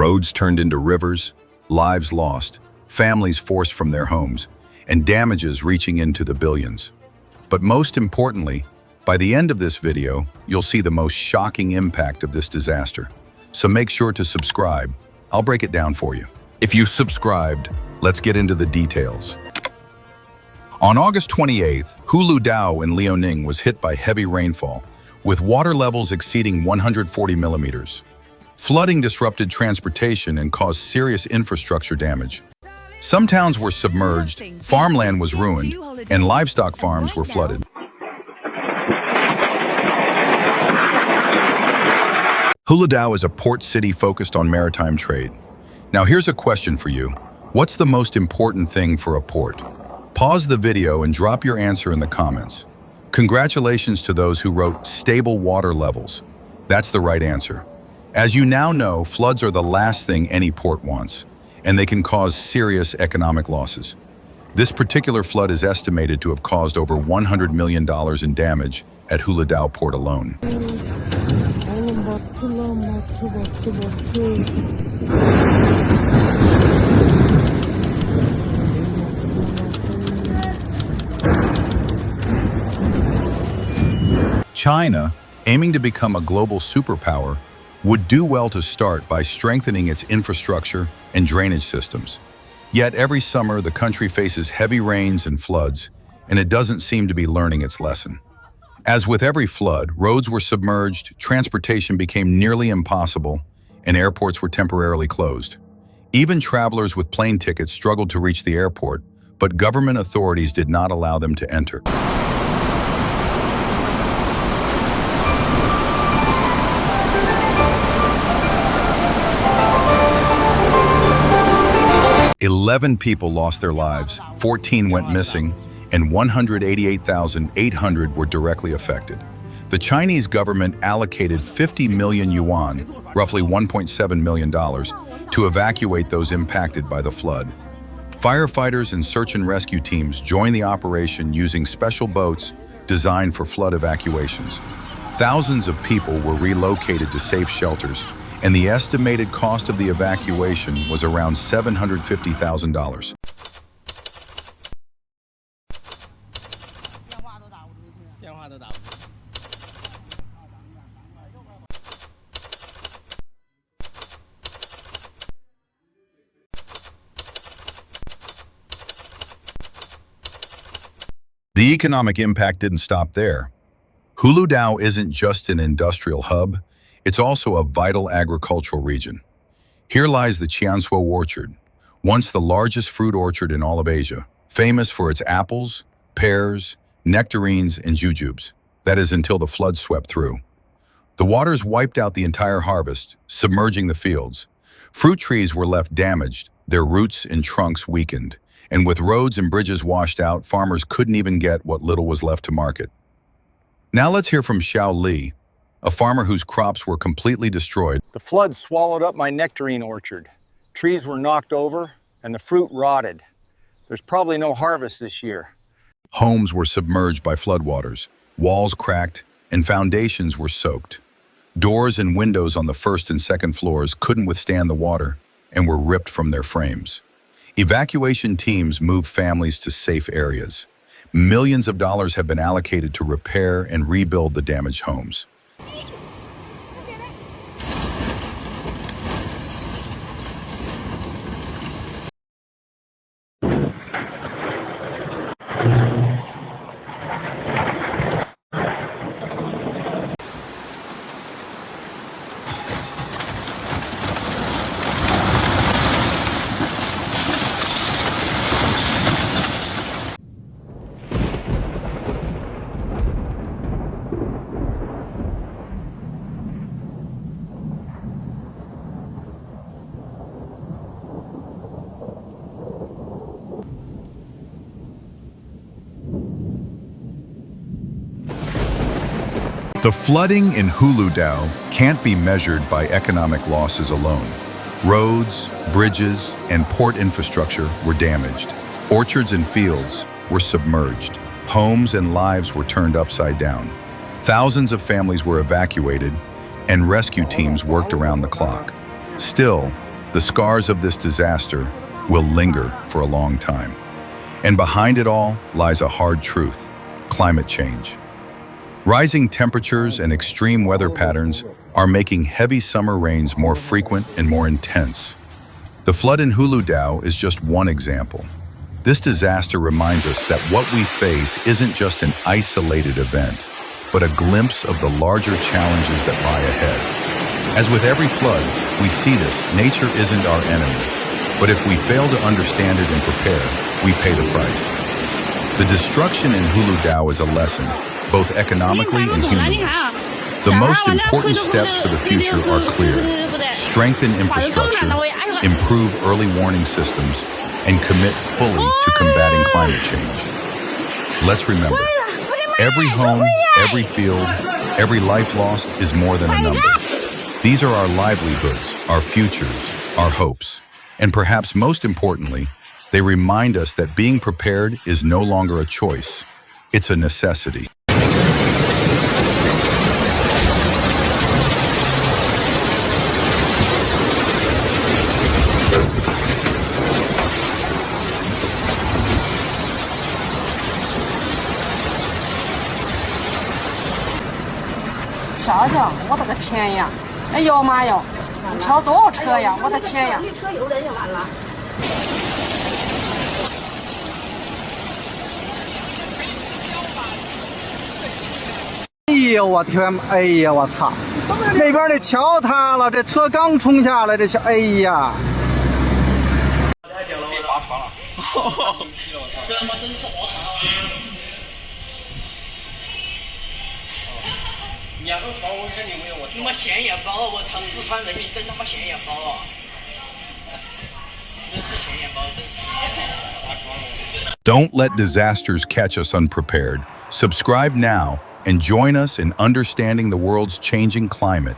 Roads turned into rivers, lives lost, families forced from their homes, and damages reaching into the billions. But most importantly, by the end of this video, you'll see the most shocking impact of this disaster. So make sure to subscribe. I'll break it down for you. If you subscribed, let's get into the details. On August 28th, Huludao in Liaoning was hit by heavy rainfall, with water levels exceeding 140 millimeters. Flooding disrupted transportation and caused serious infrastructure damage. Some towns were submerged, farmland was ruined, and livestock farms were flooded. Huludao is a port city focused on maritime trade. Now here's a question for you. What's the most important thing for a port? Pause the video and drop your answer in the comments. Congratulations to those who wrote stable water levels. That's the right answer. As you now know, floods are the last thing any port wants, and they can cause serious economic losses. This particular flood is estimated to have caused over $100 million in damage at Huludao port alone. China, aiming to become a global superpower, would do well to start by strengthening its infrastructure and drainage systems. Yet every summer, the country faces heavy rains and floods, and it doesn't seem to be learning its lesson. As with every flood, roads were submerged, transportation became nearly impossible, and airports were temporarily closed. Even travelers with plane tickets struggled to reach the airport, but government authorities did not allow them to enter. "11 people lost their lives, 14 went missing, and 188,800 were directly affected. The Chinese government allocated 50 million yuan, roughly $1.7 million, to evacuate those impacted by the flood. Firefighters and search and rescue teams joined the operation using special boats designed for flood evacuations. Thousands of people were relocated to safe shelters, and the estimated cost of the evacuation was around $750,000. The economic impact didn't stop there. Huludao isn't just an industrial hub, it's also a vital agricultural region. Here lies the Qianshuo orchard, once the largest fruit orchard in all of Asia, famous for its apples, pears, nectarines, and jujubes. That is until the flood swept through. The waters wiped out the entire harvest, submerging the fields. Fruit trees were left damaged, their roots and trunks weakened, and with roads and bridges washed out, farmers couldn't even get what little was left to market. Now let's hear from Xiao Li, a farmer whose crops were completely destroyed. "The flood swallowed up my nectarine orchard. Trees were knocked over and the fruit rotted. There's probably no harvest this year." Homes were submerged by floodwaters, walls cracked, and foundations were soaked. Doors and windows on the first and second floors couldn't withstand the water and were ripped from their frames. Evacuation teams moved families to safe areas. Millions of dollars have been allocated to repair and rebuild the damaged homes. The flooding in Huludao can't be measured by economic losses alone. Roads, bridges, and port infrastructure were damaged. Orchards and fields were submerged. Homes and lives were turned upside down. Thousands of families were evacuated, and rescue teams worked around the clock. Still, the scars of this disaster will linger for a long time. And behind it all lies a hard truth: climate change. Rising temperatures and extreme weather patterns are making heavy summer rains more frequent and more intense. The flood in Huludao is just one example. This disaster reminds us that what we face isn't just an isolated event, but a glimpse of the larger challenges that lie ahead. As with every flood, we see this: nature isn't our enemy, but if we fail to understand it and prepare, we pay the price. The destruction in Huludao is a lesson, both economically and humanly. The most important steps for the future are clear: strengthen infrastructure, improve early warning systems, and commit fully to combating climate change. Let's remember, every home, every field, every life lost is more than a number. These are our livelihoods, our futures, our hopes. And perhaps most importantly, they remind us that being prepared is no longer a choice. It's a necessity.瞧瞧，我的个天呀！哎呦妈哟，瞧多少车呀！我的天呀！一车有人就完了。哎呀，我天！哎呀，我操！那边那桥塌了，这车刚冲下来，这桥，哎呀！别划船了，这他妈真是我2个船我肯定没有我。他妈显眼包，我操！四川人民真他妈显眼包啊！真是显眼包，真是。Don't let disasters catch us unprepared. Subscribe now and join us in understanding the world's changing climate.